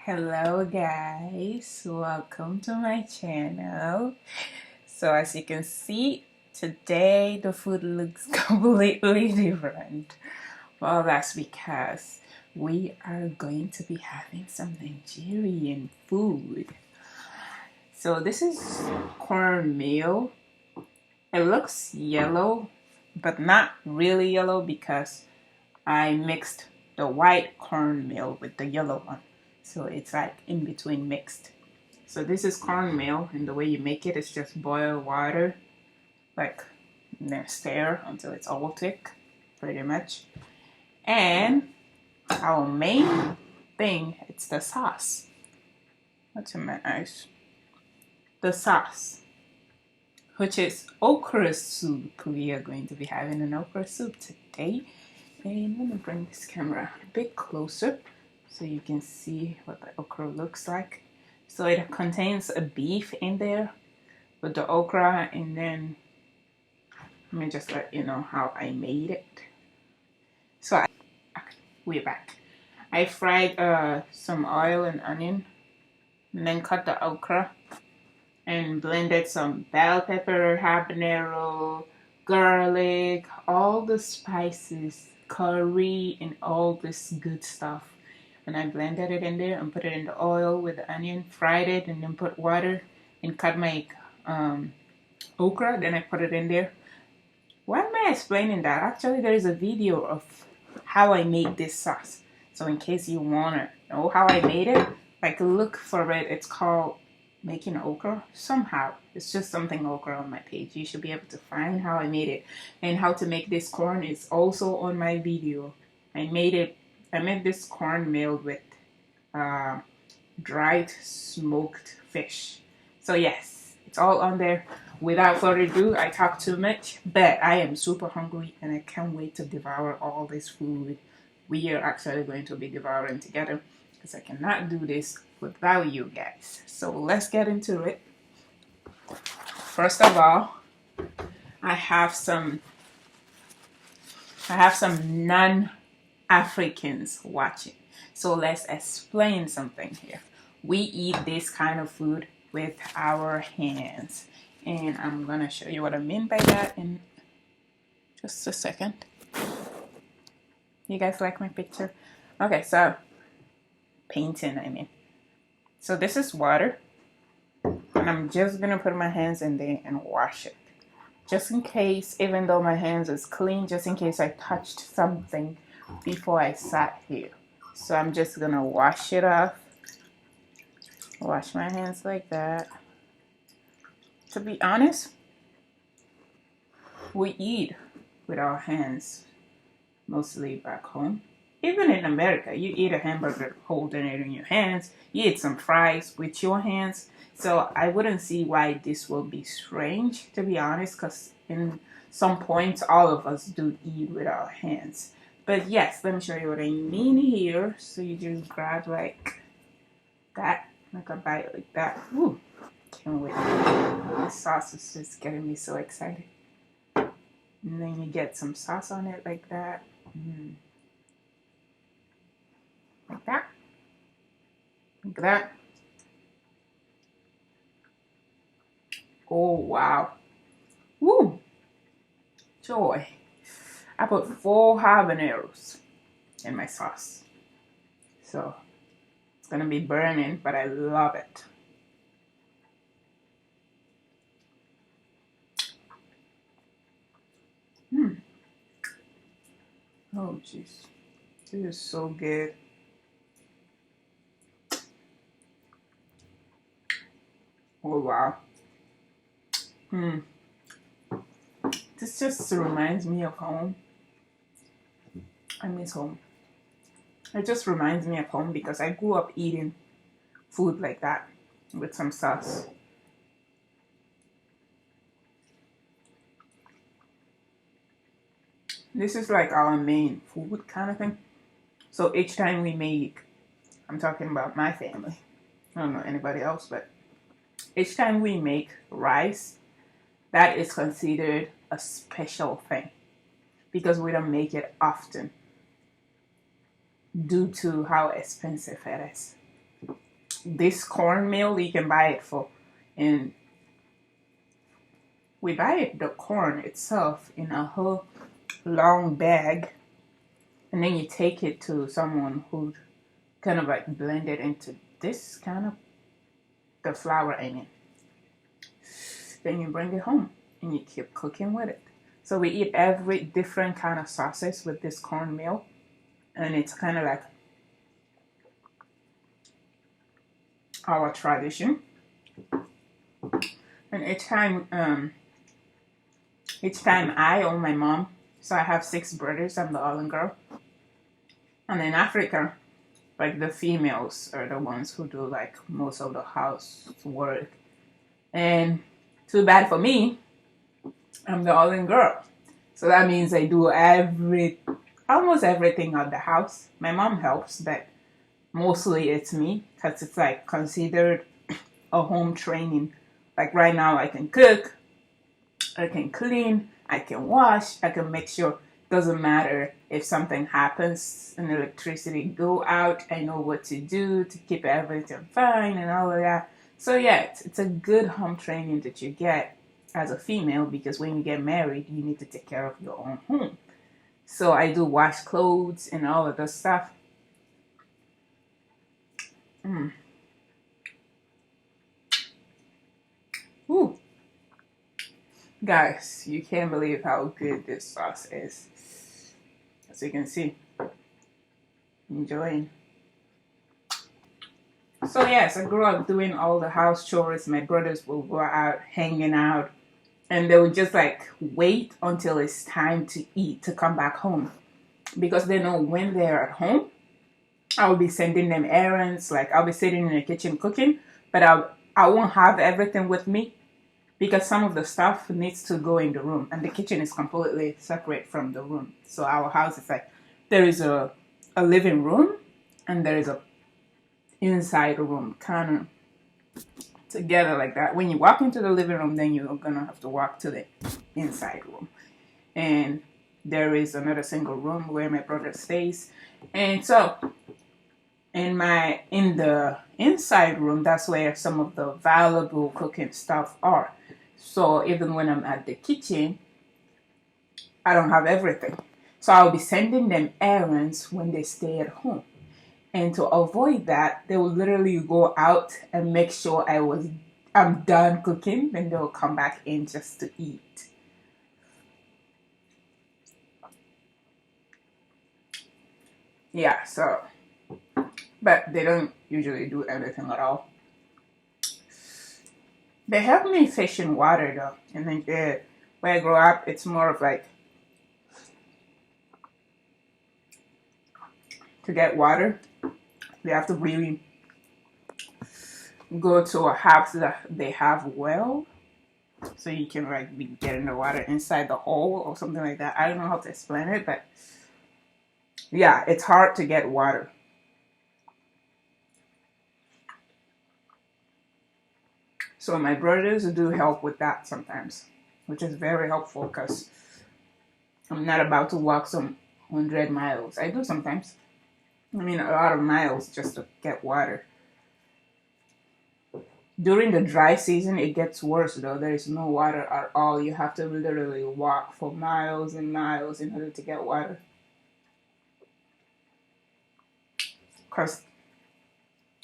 Hello guys, welcome to my channel. So as you can see, today the food looks completely different. Well, that's because we are going to be having some Nigerian food. So this is cornmeal. It looks yellow, but not really yellow because I mixed the white cornmeal with the yellow one. So it's like in between mixed. So this is cornmeal, and the way you make it is just boil water, like then stir until it's all thick, pretty much. And our main thing, it's the sauce. What's in my eyes? The sauce, which is okra soup. We are going to be having an okra soup today. And let me bring this camera a bit closer so you can see what the okra looks like. So it contains a beef in there with the okra, and then let me just let you know how I made it. So we're back. I fried some oil and onion, and then cut the okra and blended some bell pepper, habanero, garlic, all the spices, curry, and all this good stuff. And I blended it in there and put it in the oil with the onion, fried it, and then put water and cut my okra. Then I put it in there. Why am I explaining that? Actually, there is a video of how I made this sauce. So in case you want to know how I made it, like look for it. It's called Making Okra. Somehow, it's just something okra on my page. You should be able to find how I made it. And how to make this corn is also on my video. I made this cornmeal with dried smoked fish. So yes, it's all on there. Without further ado, I talk too much, but I am super hungry and I can't wait to devour all this food. We are actually going to be devouring together because I cannot do this without you guys. So let's get into it. First of all, I have some non-Africans watching. So let's explain something here. We eat this kind of food with our hands. And I'm gonna show you what I mean by that in just a second. You guys like my picture? Okay, so painting, I mean. So this is water. And I'm just gonna put my hands in there and wash it. Just in case, even though my hands is clean, just in case I touched something before I sat here. So I'm just gonna wash it off. Wash my hands like that. To be honest, we eat with our hands mostly back home. Even in America, you eat a hamburger holding it in your hands. You eat some fries with your hands. So I wouldn't see why this will be strange, to be honest, because in some points, all of us do eat with our hands. But yes, let me show you what I mean here. So you just grab like that, like a bite like that. Ooh, can't wait. This sauce is just getting me so excited. And then you get some sauce on it like that. Like that. Like that. Oh, wow. Woo! Joy. I put 4 habaneros in my sauce. So, it's gonna be burning, but I love it. Oh, jeez. This is so good. Oh, wow. This just reminds me of home. I miss home. It just reminds me of home because I grew up eating food like that with some sauce. This is like our main food kind of thing. So each time we make, I'm talking about my family. I don't know anybody else, but each time we make rice, that is considered a special thing because we don't make it often due to how expensive it is. this cornmeal. You can buy it for, and we buy it, the corn itself, in a whole long bag, and then you take it to someone who kind of like blend it into this kind of the flour in it. Then you bring it home and you keep cooking with it. So we eat every different kind of sauces with this cornmeal, and it's kind of like our tradition. And each time I or my mom, so I have 6 brothers, I'm the only girl. And in Africa, like the females are the ones who do like most of the housework. And too bad for me, I'm the only girl. So that means I do almost everything at the house. My mom helps, but mostly it's me, because it's like considered a home training. Like right now I can cook, I can clean, I can wash, I can make sure. Doesn't matter if something happens and electricity go out, I know what to do to keep everything fine and all of that. So yeah, it's a good home training that you get as a female, because when you get married, you need to take care of your own home. So I do wash clothes and all of this stuff. Ooh. Guys, you can't believe how good this sauce is. As you can see, enjoying. So yes, I grew up doing all the house chores. My brothers will go out hanging out, and they would just like wait until it's time to eat to come back home, because they know when they're at home, I'll be sending them errands. Like I'll be sitting in the kitchen cooking, but I won't have everything with me, because some of the stuff needs to go in the room, and the kitchen is completely separate from the room. So our house is like, there is a living room and there is a inside room, kind of together like that. When you walk into the living room, then you're gonna have to walk to the inside room, and there is another single room where my brother stays. And so in the inside room, that's where some of the valuable cooking stuff are. So even when I'm at the kitchen, I don't have everything. So I'll be sending them errands when they stay at home. And to avoid that, they will literally go out and make sure I'm done cooking, then they'll come back in just to eat. Yeah, so, but they don't usually do everything at all. They help me fish in water though. And then where I grew up, it's more of like, to get water, they have to really go to a house that they have well, so you can like be getting the water inside the hole or something like that. I don't know how to explain it, but yeah, it's hard to get water. So my brothers do help with that sometimes, which is very helpful, because I'm not about to walk some 100 miles. I do sometimes. I mean, a lot of miles just to get water. During the dry season, it gets worse though. There is no water at all. You have to literally walk for miles and miles in order to get water. Because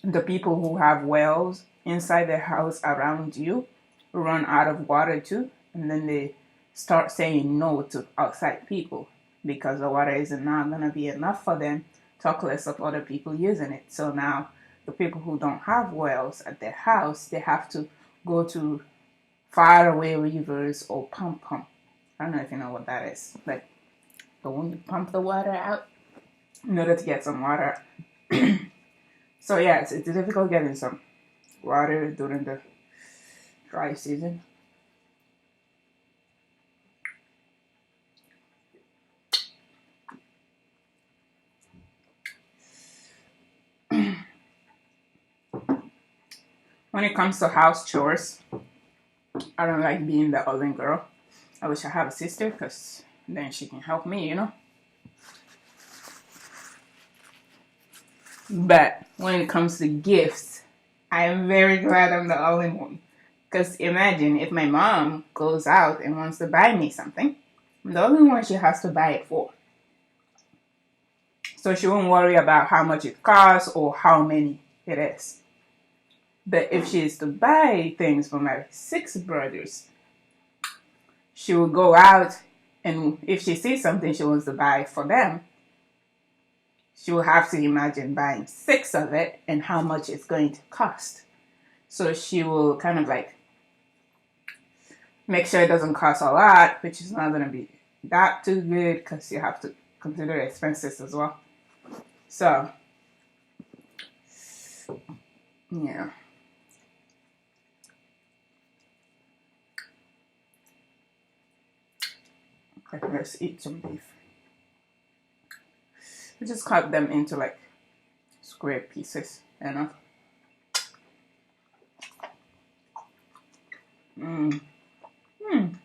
the people who have wells inside their house around you run out of water too, and then they start saying no to outside people, because the water is not going to be enough for them, talk less of other people using it. So now the people who don't have wells at their house, they have to go to faraway rivers or pump. I don't know if you know what that is. Like the one you pump the water out in order to get some water. So yeah, it's difficult getting some water during the dry season. When it comes to house chores, I don't like being the only girl. I wish I had a sister, because then she can help me, you know. But when it comes to gifts, I am very glad I'm the only one. Because imagine if my mom goes out and wants to buy me something, I'm the only one she has to buy it for. So she won't worry about how much it costs or how many it is. But if she is to buy things for my 6 brothers, she will go out, and if she sees something she wants to buy for them, she will have to imagine buying 6 of it and how much it's going to cost. So she will kind of like make sure it doesn't cost a lot, which is not going to be that too good because you have to consider expenses as well. So, yeah. Okay, let's eat some beef. We just cut them into like square pieces, enough. Mmm. Mmm.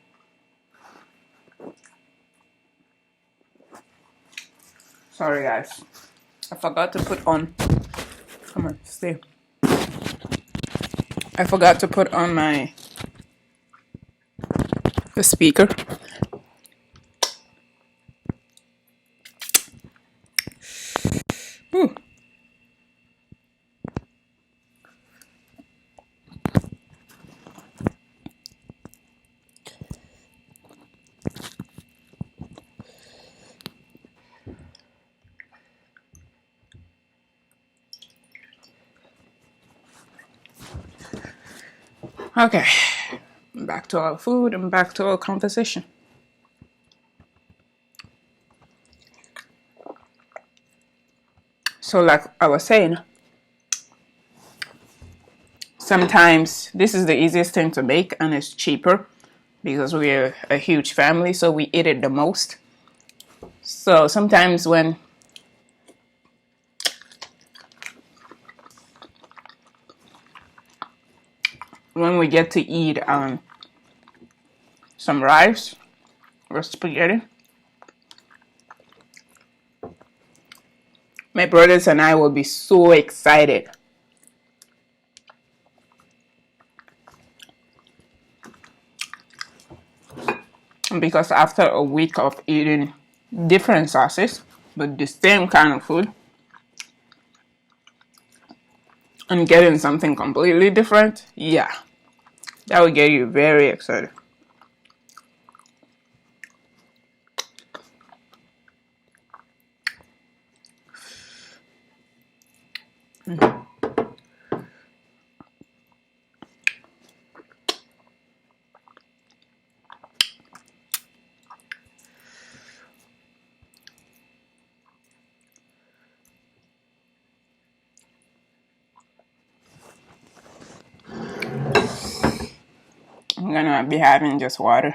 Sorry guys, I forgot to put on, come on, stay. I forgot to put on the speaker. Ooh. Okay, back to our food and back to our conversation. So like I was saying, sometimes this is the easiest thing to make and it's cheaper because we're a huge family, so we eat it the most. So sometimes when we get to eat some rice or spaghetti, my brothers and I will be so excited. Because after a week of eating different sauces, but the same kind of food, and getting something completely different, yeah, that will get you very excited. I'm gonna be having just water.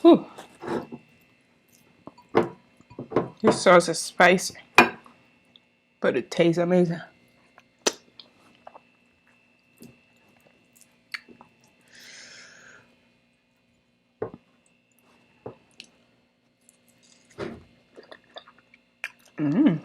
Whew. This sauce is spicy, but it tastes amazing. Mm.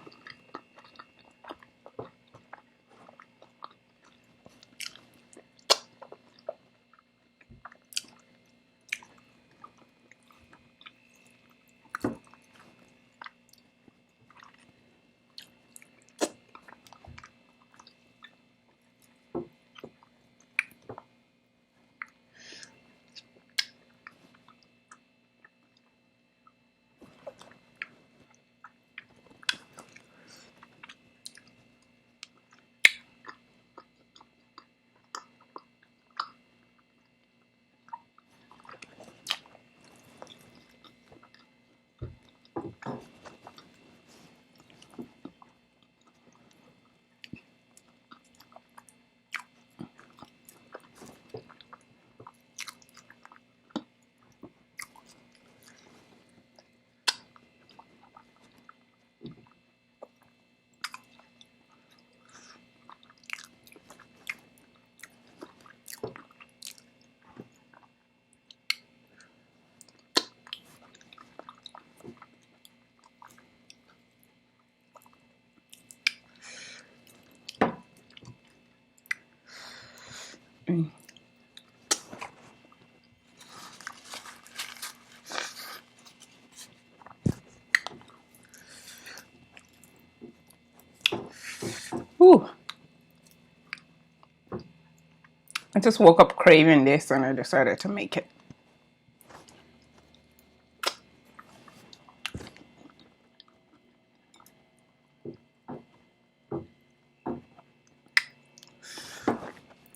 just woke up craving this and I decided to make it.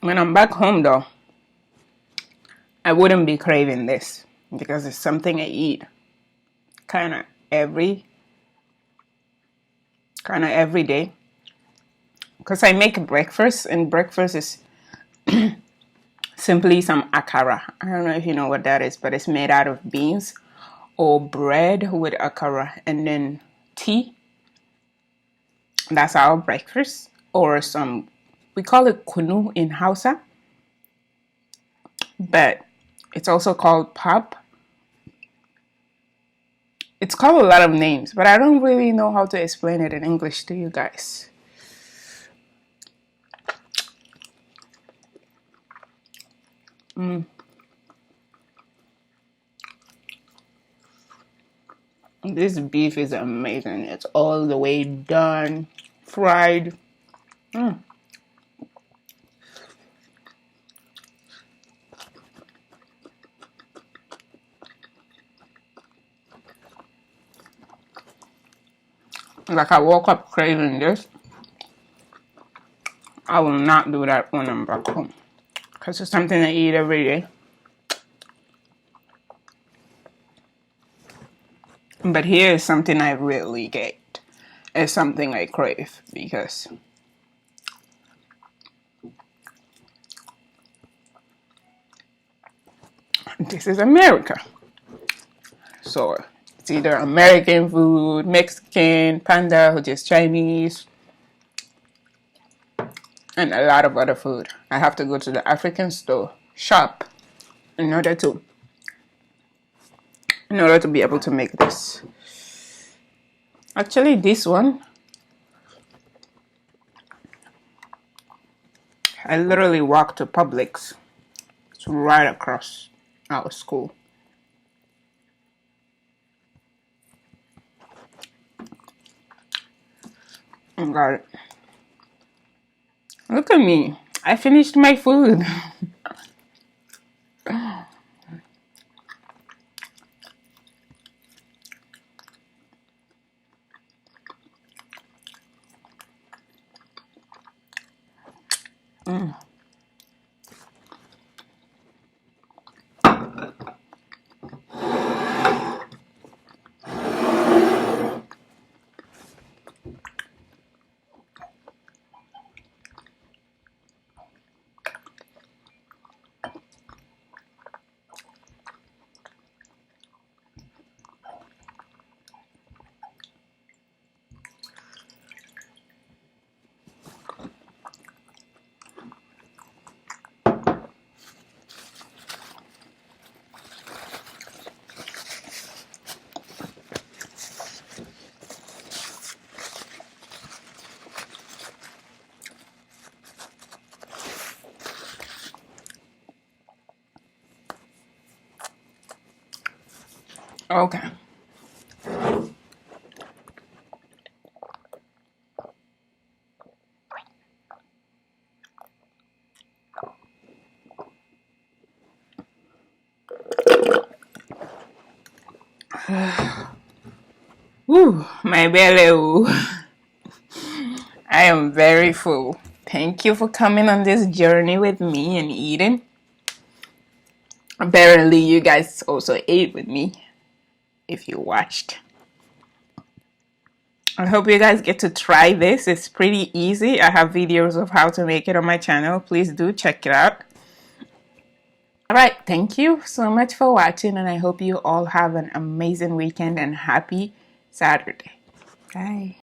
When I'm back home though, I wouldn't be craving this because it's something I eat kind of every day. Because I make breakfast, and breakfast is simply some OKRA. I don't know if you know what that is, but it's made out of beans or bread with OKRA and then tea. That's our breakfast. Or some, we call it kunu in Hausa, but it's also called pap. It's called a lot of names, but I don't really know how to explain it in English to you guys. This beef is amazing. It's all the way done, fried. Like I woke up craving this. I will not do that when I'm back home because it's something I eat every day. But here is something I really get. It's something I crave because this is America. So it's either American food, Mexican, panda, which is Chinese, and a lot of other food. I have to go to the African store, shop, in order to be able to make this. Actually, this one, I literally walked to Publix. It's right across our school. Got it. Look at me. I finished my food. Okay. Woo, my belly. Ooh. I am very full. Thank you for coming on this journey with me and eating. Apparently, you guys also ate with me if you watched. I hope you guys get to try this. It's pretty easy. I have videos of how to make it on my channel. Please do check it out. Alright, thank you so much for watching, and I hope you all have an amazing weekend and happy Saturday. Bye.